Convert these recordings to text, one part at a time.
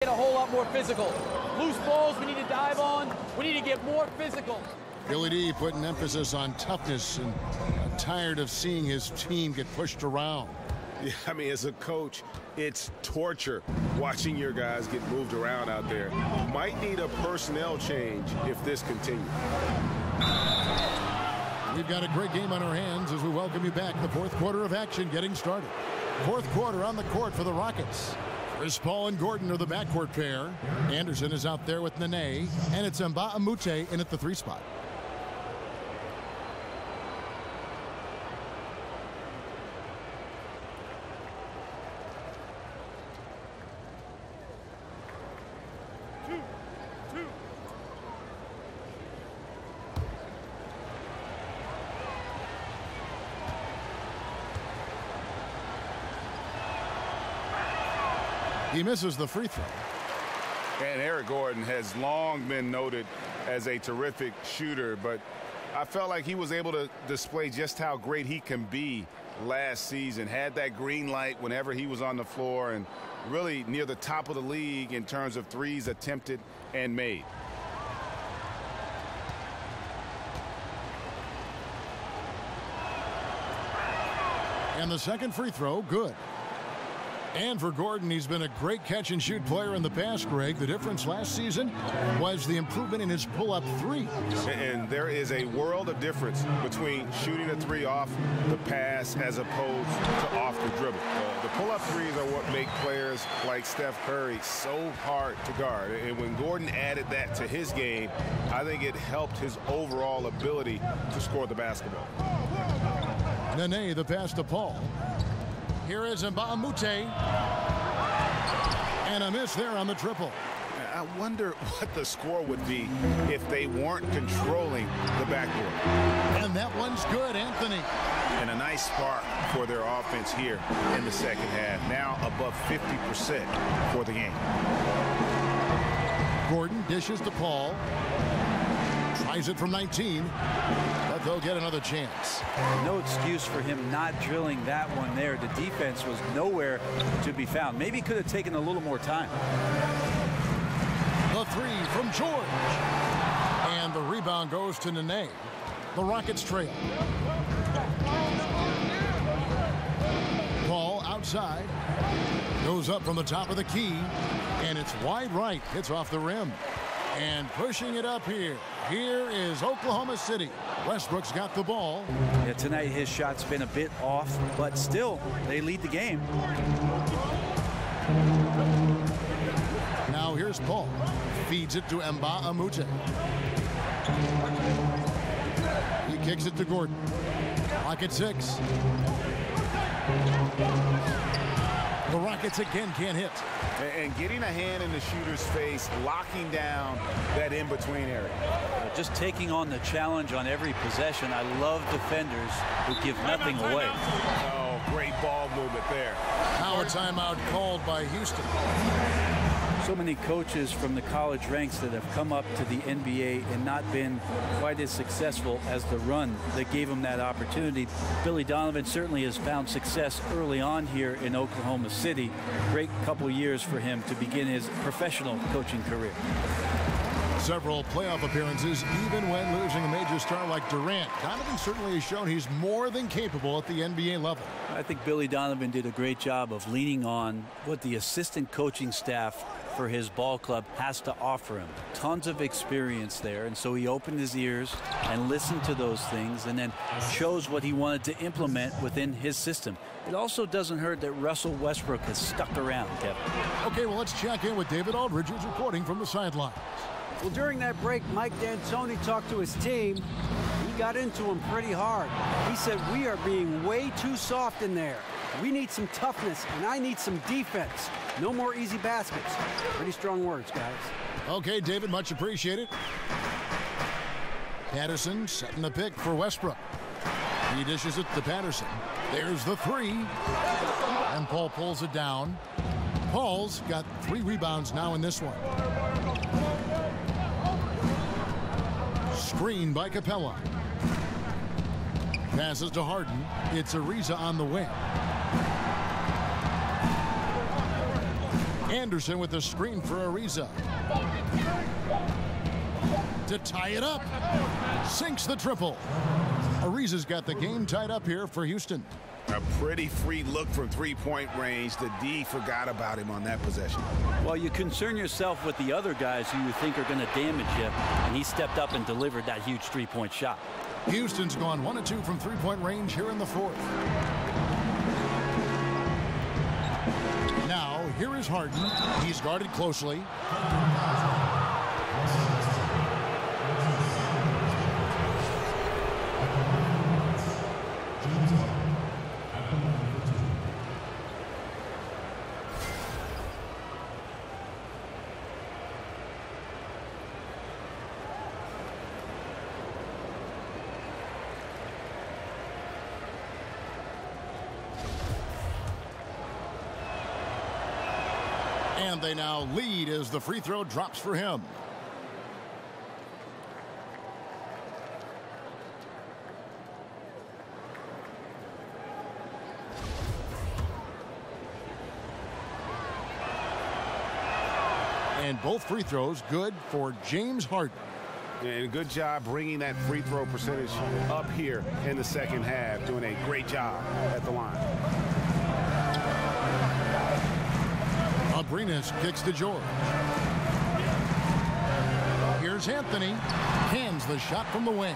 Get a whole lot more physical. Loose balls we need to dive on. We need to get more physical. Billy D putting emphasis on toughness and tired of seeing his team get pushed around. Yeah, I mean, as a coach, it's torture watching your guys get moved around out there. Might need a personnel change if this continues. We've got a great game on our hands as we welcome you back. The fourth quarter of action getting started. Fourth quarter on the court for the Rockets. Chris Paul and Gordon are the backcourt pair. Anderson is out there with Nene, and it's Mbah-a-Moute in at the 3 spot. He misses the free throw. And Eric Gordon has long been noted as a terrific shooter, but I felt like he was able to display just how great he can be last season. Had that green light whenever he was on the floor and really near the top of the league in terms of threes attempted and made. And the second free throw, good. And for Gordon, he's been a great catch-and-shoot player in the past, Greg. The difference last season was the improvement in his pull-up three. And there is a world of difference between shooting a three off the pass as opposed to off the dribble. The pull-up threes are what make players like Steph Curry so hard to guard. And when Gordon added that to his game, I think it helped his overall ability to score the basketball. Nene, the pass to Paul. Here is Mbah-a-Moute. And a miss there on the triple. I wonder what the score would be if they weren't controlling the backboard. And that one's good, Anthony. And a nice spark for their offense here in the second half. Now above 50% for the game. Gordon dishes to Paul. Tries it from 19. But they'll get another chance. No excuse for him not drilling that one there. The defense was nowhere to be found. Maybe he could have taken a little more time. The three from George. And the rebound goes to Nene. The Rockets trail. Paul outside. Goes up from the top of the key. And it's wide right. Hits off the rim. And pushing it up here. Here is Oklahoma City. Westbrook's got the ball. Yeah, tonight his shot's been a bit off, but still, they lead the game. Now here's Paul. Feeds it to Mbah-a-Moute. He kicks it to Gordon. Clock at 6. The Rockets again can't hit. And getting a hand in the shooter's face, locking down that in-between area. Just taking on the challenge on every possession. I love defenders who give nothing away. Oh, great ball movement there. Now a timeout called by Houston. So many coaches from the college ranks that have come up to the NBA and not been quite as successful as the run that gave them that opportunity. Billy Donovan certainly has found success early on here in Oklahoma City. Great couple years for him to begin his professional coaching career. Several playoff appearances, even when losing a major star like Durant. Donovan certainly has shown he's more than capable at the NBA level. I think Billy Donovan did a great job of leaning on what the assistant coaching staff for his ball club has to offer him. Tons of experience there, and so he opened his ears and listened to those things and then chose what he wanted to implement within his system. It also doesn't hurt that Russell Westbrook has stuck around, Kevin. Okay, well, let's check in with David Aldridge, who's reporting from the sidelines. Well, during that break, Mike D'Antoni talked to his team. He got into them pretty hard. He said, we are being way too soft in there. We need some toughness, and I need some defense. No more easy baskets. Pretty strong words, guys. Okay, David, much appreciated. Patterson setting the pick for Westbrook. He dishes it to Patterson. There's the three. And Paul pulls it down. Paul's got 3 rebounds now in this one. Screen by Capella. Passes to Harden. It's Ariza on the wing. Anderson with the screen for Ariza. To tie it up. Sinks the triple. Ariza's got the game tied up here for Houston. A pretty free look from three-point range. The D forgot about him on that possession. Well, you concern yourself with the other guys who you think are going to damage you, and he stepped up and delivered that huge three-point shot. Houston's gone 1 of 2 from three-point range here in the fourth. Now, here is Harden. He's guarded closely. And they now lead as the free throw drops for him. And both free throws good for James Harden. And a good job bringing that free throw percentage up here in the second half. Doing a great job at the line. Abrinas kicks to George. Here's Anthony. Hands the shot from the wing.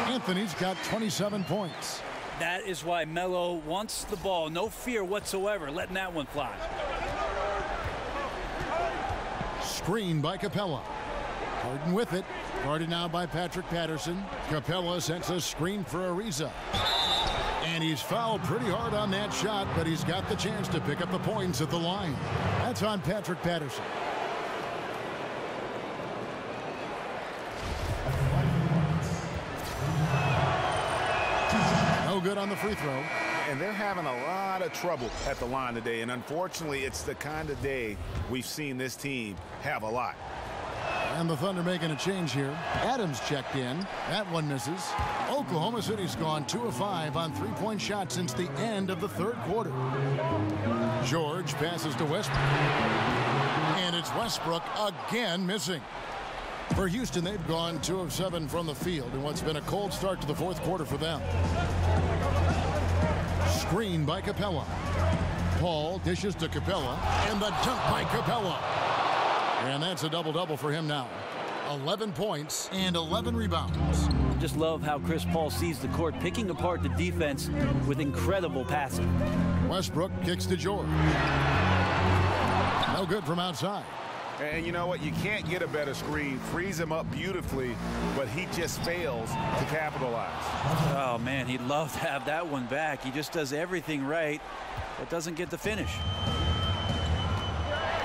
Anthony's got 27 points. That is why Melo wants the ball. No fear whatsoever letting that one fly. Screen by Capella. Harden with it. Guarded now by Patrick Patterson. Capella sends a screen for Ariza. And he's fouled pretty hard on that shot, but he's got the chance to pick up the points at the line. That's on Patrick Patterson. No good on the free throw. And they're having a lot of trouble at the line today. And unfortunately, it's the kind of day we've seen this team have a lot. And the Thunder making a change here. Adams checked in. That one misses. Oklahoma City's gone 2 of 5 on three-point shots since the end of the third quarter. George passes to Westbrook. And it's Westbrook again missing. For Houston, they've gone 2 of 7 from the field in what's been a cold start to the fourth quarter for them. Screen by Capella. Paul dishes to Capella. And the dunk by Capella. And that's a double-double for him now. 11 points and 11 rebounds. Just love how Chris Paul sees the court, picking apart the defense with incredible passing. Westbrook kicks to George. No good from outside. And you know what? You can't get a better screen. Frees him up beautifully, but he just fails to capitalize. Oh, man, he'd love to have that one back. He just does everything right, but doesn't get the finish.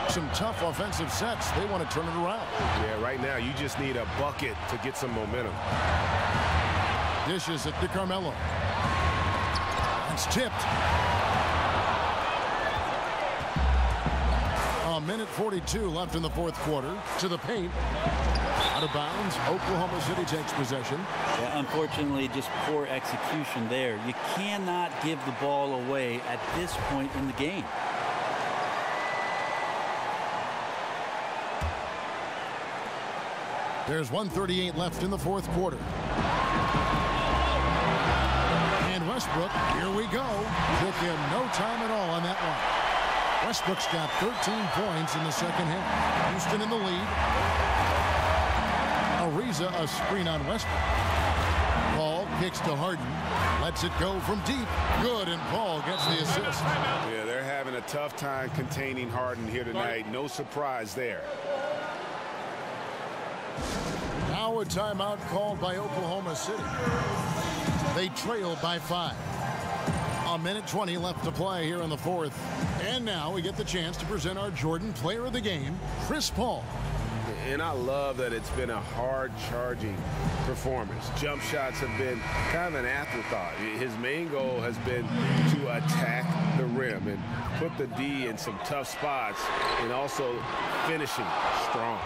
Some tough offensive sets. They want to turn it around. Yeah, right now you just need a bucket to get some momentum. Dishes it to CARMELO. It's tipped. A minute 42 left in the fourth quarter. To the paint. Out of bounds. Oklahoma City takes possession. Yeah, unfortunately, just poor execution there. You cannot give the ball away at this point in the game. There's 1:38 left in the fourth quarter. And Westbrook, here we go. Took him no time at all on that one. Westbrook's got 13 points in the second half. Houston in the lead. Ariza a screen on Westbrook. Paul kicks to Harden. Lets it go from deep. Good, and Paul gets the assist. Yeah, they're having a tough time containing Harden here tonight. No surprise there. Now a timeout called by Oklahoma City. They trail by 5. A minute 20 left to play here in the fourth. And now we get the chance to present our Jordan Player of the Game, Chris Paul. And I love that it's been a hard-charging performance. Jump shots have been kind of an afterthought. His main goal has been to attack the rim and put the D in some tough spots and also finishing strong.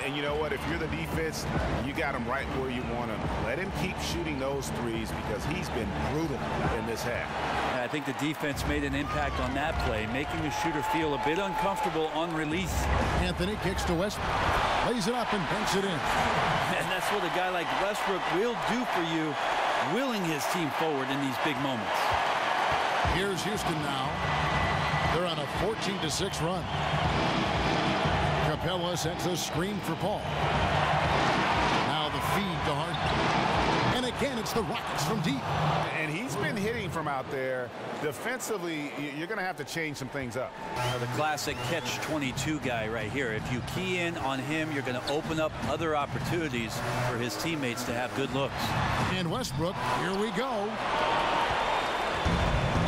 And you know what? If you're the defense, you got him right where you want him. Let him keep shooting those threes because he's been brutal in this half. I think the defense made an impact on that play, making the shooter feel a bit uncomfortable on release. Anthony kicks to Westbrook, lays it up and banks it in. And that's what a guy like Westbrook will do for you, willing his team forward in these big moments. Here's Houston now. They're on a 14-6 run. Capella sends a screen for Paul. Now the feed to Harden. And again, it's the Rockets from deep. And he's been hitting from out there. Defensively, you're going to have to change some things up. The classic catch-22 guy right here. If you key in on him, you're going to open up other opportunities for his teammates to have good looks. And Westbrook, here we go.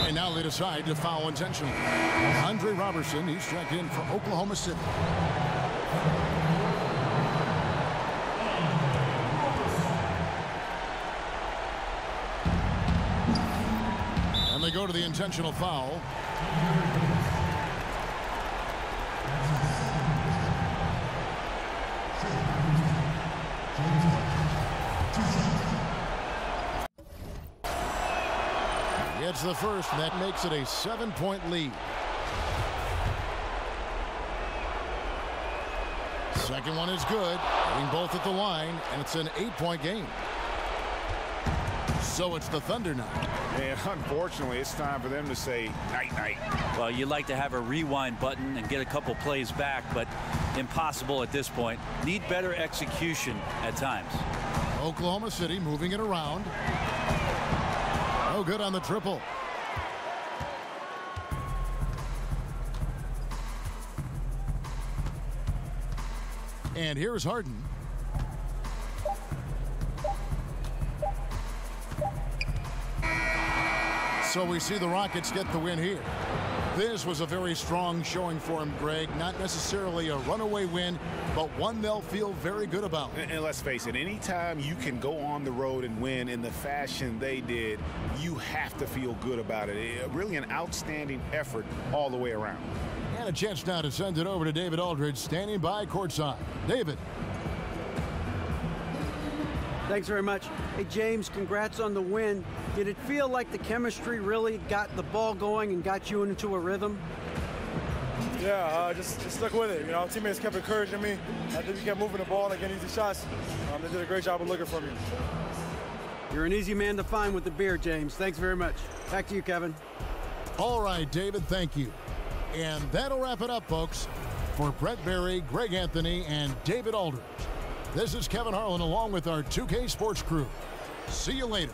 And now they decide to foul intentionally. Andre Robertson, he's checked in for Oklahoma City. And they go to the intentional foul. It's the first, and that makes it a 7-point lead. Second one is good, hitting both at the line, and it's an 8-point game. So it's the Thunder now. And unfortunately, it's time for them to say night-night. Well, you'd like to have a rewind button and get a couple plays back, but impossible at this point. Need better execution at times. Oklahoma City moving it around. No good on the triple. And here's Harden. So we see the Rockets get the win here. This was a very strong showing for him, Greg. Not necessarily a runaway win, but one they'll feel very good about. And let's face it, anytime you can go on the road and win in the fashion they did, you have to feel good about it. Really an outstanding effort all the way around. And a chance now to send it over to David Aldridge, standing by courtside. David. Thanks very much. Hey, James, congrats on the win. Did it feel like the chemistry really got the ball going and got you into a rhythm? Yeah, just stuck with it. You know, teammates kept encouraging me. I think we kept moving the ball and getting easy shots. They did a great job of looking for me. You're an easy man to find with the beer, James. Thanks very much. Back to you, Kevin. All right, David, thank you. And that'll wrap it up, folks. For Brett Berry, Greg Anthony, and David Aldridge, this is Kevin Harlan along with our 2K Sports crew. See you later.